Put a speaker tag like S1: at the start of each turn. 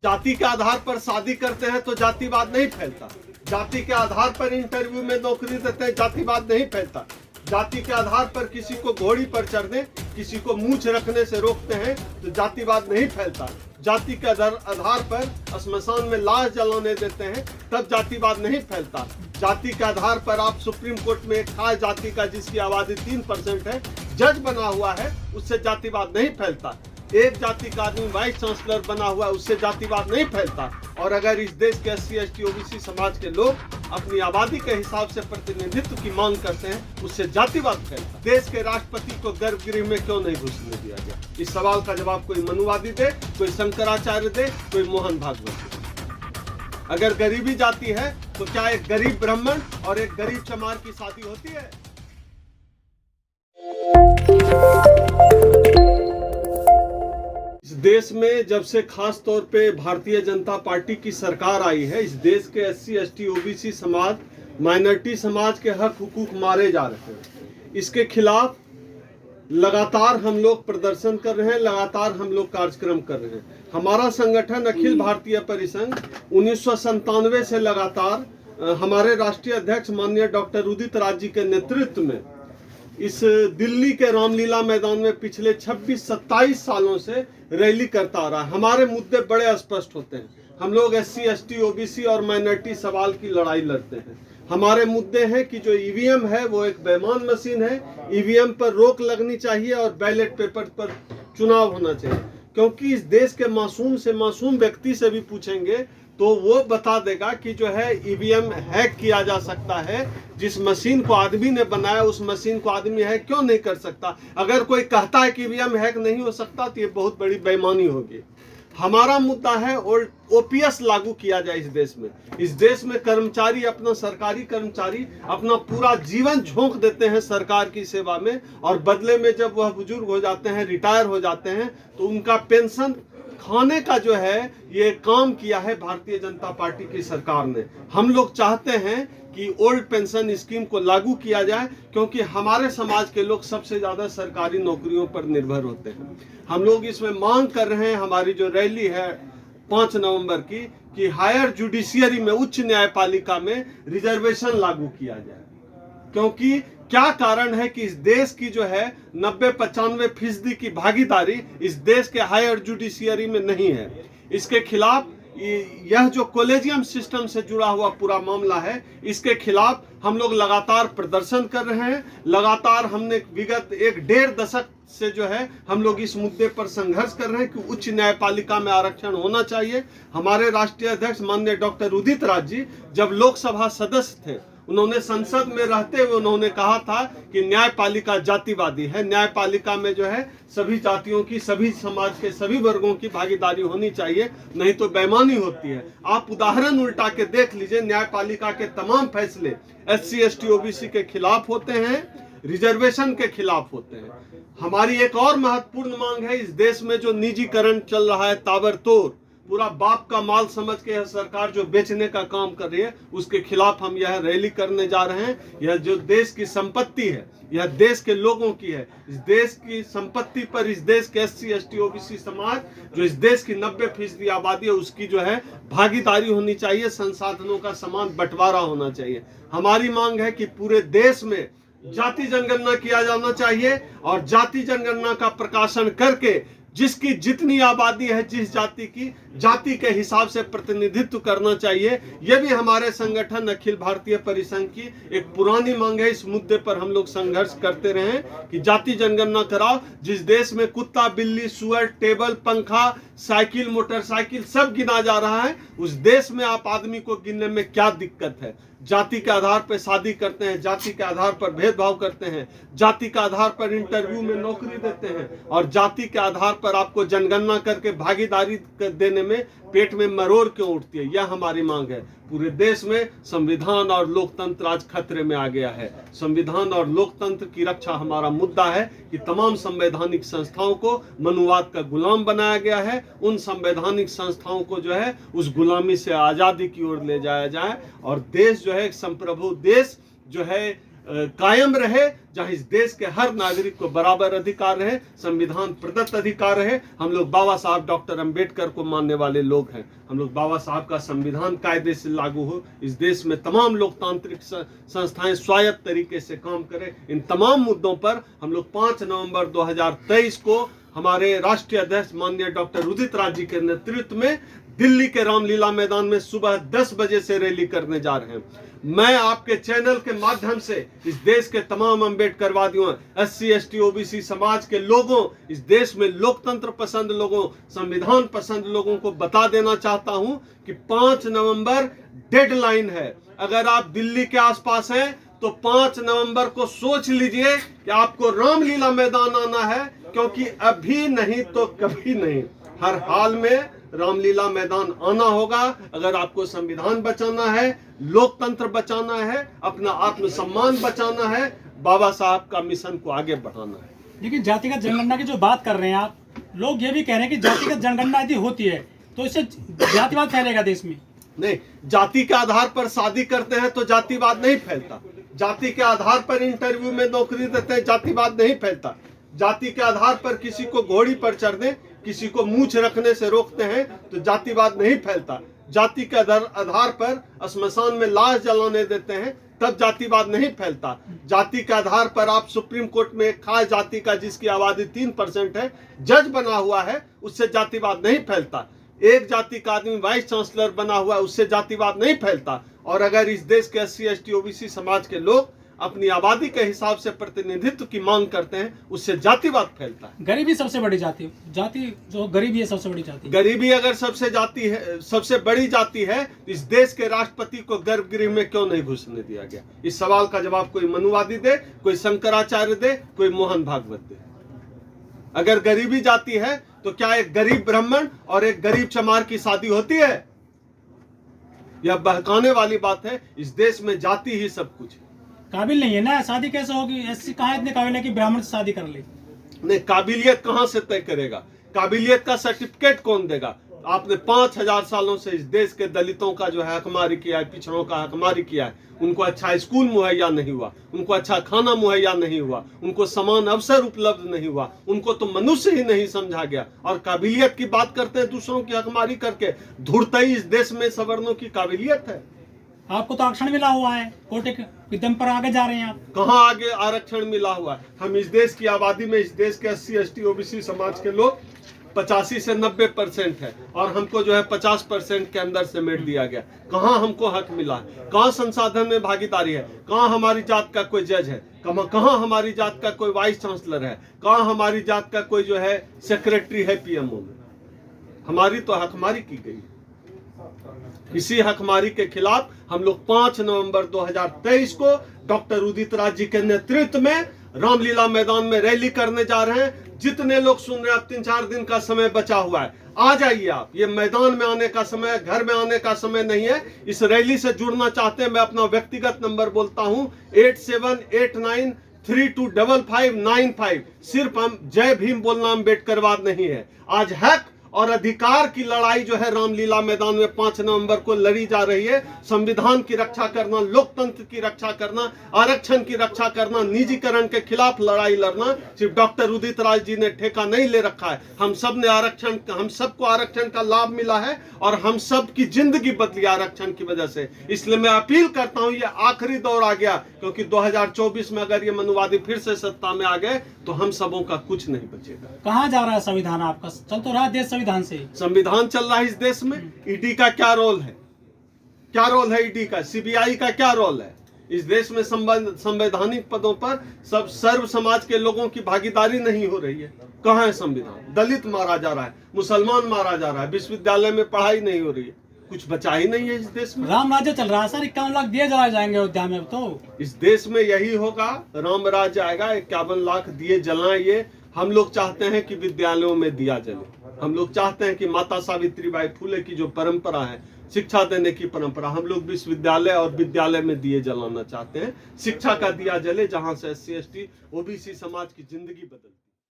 S1: जाति के आधार पर शादी करते हैं तो जातिवाद नहीं फैलता। जाति के आधार पर इंटरव्यू में नौकरी देते हैं, जातिवाद नहीं फैलता। जाति के आधार पर किसी को घोड़ी पर चढ़ने, किसी को मूंछ रखने से रोकते हैं तो जातिवाद नहीं फैलता। जाति के आधार पर स्मशान में लाश जलाने देते हैं तब जातिवाद नहीं फैलता। जाति के आधार पर आप सुप्रीम कोर्ट में एक खास जाति का जिसकी आबादी 3% है जज बना हुआ है, उससे जातिवाद नहीं फैलता। एक जाति का आदमी वाइस चांसलर बना हुआ है, उससे जातिवाद नहीं फैलता। और अगर इस देश के SC ST OBC समाज के लोग अपनी आबादी के हिसाब से प्रतिनिधित्व की मांग करते हैं, उससे जातिवाद फैलता। देश के राष्ट्रपति को गर्भगृह में क्यों नहीं घुसने दिया गया? इस सवाल का जवाब कोई मनुवादी दे, कोई शंकराचार्य दे, कोई मोहन भागवत दे। अगर गरीबी जाती है तो क्या एक गरीब ब्राह्मण और एक गरीब चमार की शादी होती है? इस देश में जब से खास तौर पे भारतीय जनता पार्टी की सरकार आई है, इस देश के SC ST OBC समाज, माइनॉरिटी समाज के हक हुकूक मारे जा रहे हैं। इसके खिलाफ लगातार हम लोग प्रदर्शन कर रहे हैं, लगातार हम लोग कार्यक्रम कर रहे हैं। हमारा संगठन अखिल भारतीय परिसंघ 1997 से लगातार हमारे राष्ट्रीय अध्यक्ष माननीय डॉक्टर उदित राज जी के नेतृत्व में इस दिल्ली के रामलीला मैदान में पिछले 26-27 सालों से रैली करता आ रहा है। हमारे मुद्दे बड़े स्पष्ट होते हैं। हम लोग SC ST OBC और माइनॉरिटी सवाल की लड़ाई लड़ते हैं। हमारे मुद्दे हैं कि जो EVM है वो एक बेईमान मशीन है, EVM पर रोक लगनी चाहिए और बैलेट पेपर पर चुनाव होना चाहिए। क्योंकि इस देश के मासूम से मासूम व्यक्ति से भी पूछेंगे तो वो बता देगा कि जो है EVM हैक किया जा सकता है। जिस मशीन को आदमी ने बनाया उस मशीन को आदमी हैक क्यों नहीं कर सकता? अगर कोई कहता है कि EVM हैक नहीं हो सकता तो ये बहुत बड़ी बेईमानी होगी। हमारा मुद्दा है OPS लागू किया जाए इस देश में। इस देश में कर्मचारी, अपना सरकारी कर्मचारी अपना पूरा जीवन झोंक देते हैं सरकार की सेवा में, और बदले में जब वह बुजुर्ग हो जाते हैं, रिटायर हो जाते हैं, तो उनका पेंशन खाने का जो है ये काम किया है भारतीय जनता पार्टी की सरकार ने। हम लोग चाहते हैं कि ओल्ड पेंशन स्कीम को लागू किया जाए, क्योंकि हमारे समाज के लोग सबसे ज्यादा सरकारी नौकरियों पर निर्भर होते हैं। हम लोग इसमें मांग कर रहे हैं, हमारी जो रैली है 5 नवंबर की, कि हायर जुडिशियरी में, उच्च न्यायपालिका में रिजर्वेशन लागू किया जाए। क्योंकि क्या कारण है कि इस देश की जो है 90-95% की भागीदारी इस देश के हायर जुडिशियरी में नहीं है। इसके खिलाफ यह जो कॉलेजियम सिस्टम से जुड़ा हुआ पूरा मामला है, इसके खिलाफ हम लोग लगातार प्रदर्शन कर रहे हैं। लगातार हमने विगत 1-1.5 दशक से जो है हम लोग इस मुद्दे पर संघर्ष कर रहे हैं कि उच्च न्यायपालिका में आरक्षण होना चाहिए। हमारे राष्ट्रीय अध्यक्ष माननीय डॉक्टर उदित राज जी जब लोकसभा सदस्य थे, उन्होंने संसद में रहते हुए उन्होंने कहा था कि न्यायपालिका जातिवादी है, न्यायपालिका में जो है सभी जातियों की, सभी समाज के सभी वर्गों की भागीदारी होनी चाहिए, नहीं तो बेईमानी होती है। आप उदाहरण उल्टा के देख लीजिए, न्यायपालिका के तमाम फैसले SC ST OBC के खिलाफ होते हैं, रिजर्वेशन के खिलाफ होते हैं। हमारी एक और महत्वपूर्ण मांग है, इस देश में जो निजीकरण चल रहा है ताबड़तोड़, पूरा बाप का माल समझ के यह सरकार जो बेचने का काम कर रही है, उसके खिलाफ हम यह रैली करने जा रहे हैं। यह जो देश की संपत्ति है, यह देश के लोगों की है। इस देश की संपत्ति पर इस देश के SC ST OBC समाज, जो इस देश की 90% आबादी है, उसकी जो है भागीदारी होनी चाहिए, संसाधनों का समान बंटवारा होना चाहिए। हमारी मांग है कि पूरे देश में जाति जनगणना किया जाना चाहिए और जाति जनगणना का प्रकाशन करके जिसकी जितनी आबादी है, जिस जाति की, जाति के हिसाब से प्रतिनिधित्व करना चाहिए। यह भी हमारे संगठन अखिल भारतीय परिसंघ की एक पुरानी मांग है। इस मुद्दे पर हम लोग संघर्ष करते रहे कि जाति जनगणना कराओ। जिस देश में कुत्ता, बिल्ली, सुअर, टेबल, पंखा, साइकिल, मोटरसाइकिल सब गिना जा रहा है, उस देश में आप आदमी को गिनने में क्या दिक्कत है? जाति के आधार पर शादी करते हैं, जाति के आधार पर भेदभाव करते हैं, जाति के आधार पर इंटरव्यू में नौकरी देते हैं, और जाति के आधार पर आपको जनगणना करके भागीदारी देने में पेट में मरोड़ क्यों उठती है? यह हमारी मांग है। पूरे देश में संविधान और लोकतंत्र आज खतरे में आ गया है। संविधान और लोकतंत्र की रक्षा हमारा मुद्दा है कि तमाम संवैधानिक संस्थाओं को मनुवाद का गुलाम बनाया गया है। उन संवैधानिक संस्थाओं को जो है उस गुलामी से आजादी की ओर ले जाया जाए, और देश जो है एक संप्रभु देश जो है कायम रहे, जहां इस देश के हर नागरिक को बराबर अधिकार रहे, संविधान प्रदत्त अधिकार रहे। हम लोग बाबा साहब डॉक्टर अंबेडकर को मानने वाले लोग हैं। हम लोग बाबा साहब का संविधान कायदे से लागू हो, इस देश में तमाम लोकतांत्रिक संस्थाएं स्वायत्त तरीके से काम करें। इन तमाम मुद्दों पर हम लोग 5 नवंबर 2023 को हमारे राष्ट्रीय अध्यक्ष माननीय डॉक्टर उदित राज जी के नेतृत्व में दिल्ली के रामलीला मैदान में सुबह 10 बजे से रैली करने जा रहे हैं। मैं आपके चैनल के माध्यम से इस देश के तमाम अम्बेडकरवादियों, SC ST OBC समाज के लोगों, इस देश में लोकतंत्र पसंद लोगों, संविधान पसंद लोगों को बता देना चाहता हूं कि 5 नवंबर डेडलाइन है। अगर आप दिल्ली के आसपास हैं तो 5 नवंबर को सोच लीजिए कि आपको रामलीला मैदान आना है, क्योंकि अभी नहीं तो कभी नहीं, हर हाल में रामलीला मैदान आना होगा। अगर आपको संविधान बचाना है, लोकतंत्र बचाना है, अपना आत्मसम्मान बचाना है, बाबा साहब का मिशन को आगे बढ़ाना है।
S2: लेकिन जातिगत जनगणना की जो बात कर रहे हैं आप, लोग ये भी कह रहे हैं कि जातिगत जनगणना यदि होती है तो इससे जातिवाद फैलेगा देश में।
S1: नहीं, जाति के आधार पर शादी करते हैं तो जातिवाद नहीं फैलता। जाति के आधार पर इंटरव्यू में नौकरी देते हैं, जातिवाद नहीं फैलता। जाति के आधार पर किसी को घोड़ी पर चढ़ दें, किसी को मूछ रखने से रोकते हैं तो जातिवाद नहीं फैलता। जाति के आधार पर स्मशान में लाश जलाने देते हैं तब जातिवाद नहीं फैलता। जाति के आधार पर आप सुप्रीम कोर्ट में एक खास जाति का जिसकी आबादी 3% है जज बना हुआ है, उससे जातिवाद नहीं फैलता। एक जाति का आदमी वाइस चांसलर बना हुआ है, उससे जातिवाद नहीं फैलता। और अगर इस देश के SC ST OBC समाज के लोग अपनी आबादी के हिसाब से प्रतिनिधित्व की मांग करते हैं, उससे जातिवाद फैलता है।
S2: गरीबी सबसे बड़ी जाति जो गरीबी है सबसे बड़ी जाति।
S1: गरीबी अगर सबसे बड़ी जाति है, इस देश के राष्ट्रपति को गर्भगृह में क्यों नहीं घुसने दिया गया? इस सवाल का जवाब कोई मनुवादी दे, कोई शंकराचार्य दे, कोई मोहन भागवत दे। अगर गरीबी जाति है तो क्या एक गरीब ब्राह्मण और एक गरीब चमार की शादी होती है? यह बहकाने वाली बात है। इस देश में जाति ही सब कुछ है।
S2: काबिल नहीं है ना, शादी कैसे होगी? SC कहाँ इतने काबिल है कि ब्राह्मण से शादी कर ले?
S1: नहीं, काबिलियत कहां से तय करेगा? काबिलियत का सर्टिफिकेट कौन देगा? आपने 5000 सालों से इस देश के दलितों का जो है हकमारी किया है, पिछड़ों का हकमारी किया है। उनको अच्छा स्कूल मुहैया नहीं हुआ, उनको अच्छा खाना मुहैया नहीं हुआ, उनको समान अवसर उपलब्ध नहीं हुआ, उनको तो मनुष्य ही नहीं समझा गया। और काबिलियत की बात करते हैं दूसरों की हकमारी करके। धुरतई इस देश में सवर्णों की काबिलियत है।
S2: आपको तो आरक्षण मिला हुआ है, कोटे के दम पर आगे जा रहे हैं आप।
S1: कहाँ आगे आरक्षण मिला हुआ है? हम इस देश की आबादी में, इस देश के SC ST OBC समाज के लोग 85 से 90% है, और हमको जो है 50% के अंदर समेट दिया गया। कहाँ हमको हक मिला है? कहाँ संसाधन में भागीदारी है? कहाँ हमारी जात का कोई जज है? कहाँ हमारी जात का कोई वाइस चांसलर है? कहाँ हमारी जात का कोई जो है सेक्रेटरी है PMO में? हमारी तो हकमारी की गई। इसी हकमारी के खिलाफ हम लोग 5 नवंबर 2023 को डॉक्टर उदित राज जी के नेतृत्व में रामलीला मैदान में रैली करने जा रहे हैं। जितने लोग सुन रहे हैं, अब 3-4 दिन का समय बचा हुआ है, आ जाइए आप। ये मैदान में आने का समय, घर में आने का समय नहीं है। इस रैली से जुड़ना चाहते हैं, मैं अपना व्यक्तिगत नंबर बोलता हूं 8789325595। सिर्फ हम जय भीम बोलना अम्बेडकरवाद नहीं है। आज हक और अधिकार की लड़ाई जो है रामलीला मैदान में 5 नवंबर को लड़ी जा रही है। संविधान की रक्षा करना, लोकतंत्र की रक्षा करना, आरक्षण की रक्षा करना, निजीकरण के खिलाफ लड़ाई लड़ना सिर्फ डॉक्टर उदित राज जी ने ठेका नहीं ले रखा है। हम सब ने आरक्षण, हम सबको आरक्षण का लाभ मिला है और हम सब की जिंदगी बदली आरक्षण की वजह से। इसलिए मैं अपील करता हूं, ये आखिरी दौर आ गया, क्योंकि 2024 में अगर ये मनुवादी फिर से सत्ता में आ गए तो हम सबों का कुछ नहीं बचेगा।
S2: कहाँ जा रहा है संविधान आपका? चल तो रहा देश संविधान से।
S1: संविधान चल रहा है इस देश में। ईडी का क्या रोल है? क्या रोल है ईडी का? CBI का क्या रोल है? इस देश में संवैधानिक पदों पर सब सर्व समाज के लोगों की भागीदारी नहीं हो रही है। कहाँ है संविधान? दलित मारा जा रहा है, मुसलमान मारा जा रहा है, विश्वविद्यालय में पढ़ाई नहीं हो रही है, कुछ बचा ही नहीं है इस देश में।
S2: राम राज्य चल रहा है सर, 51 लाख दिए जलाए जाएंगे अयोध्या में। तो
S1: इस देश में यही होगा, राम राज्य आएगा, 51 लाख दिए जलाएंगे। हम लोग चाहते हैं कि विद्यालयों में दिया जले। हम लोग चाहते हैं कि माता सावित्रीबाई फुले की जो परंपरा है, शिक्षा देने की परंपरा, हम लोग विश्वविद्यालय और विद्यालय में दिए जलाना चाहते हैं। शिक्षा का दिया जले, जहां से SC ST OBC समाज की जिंदगी बदले।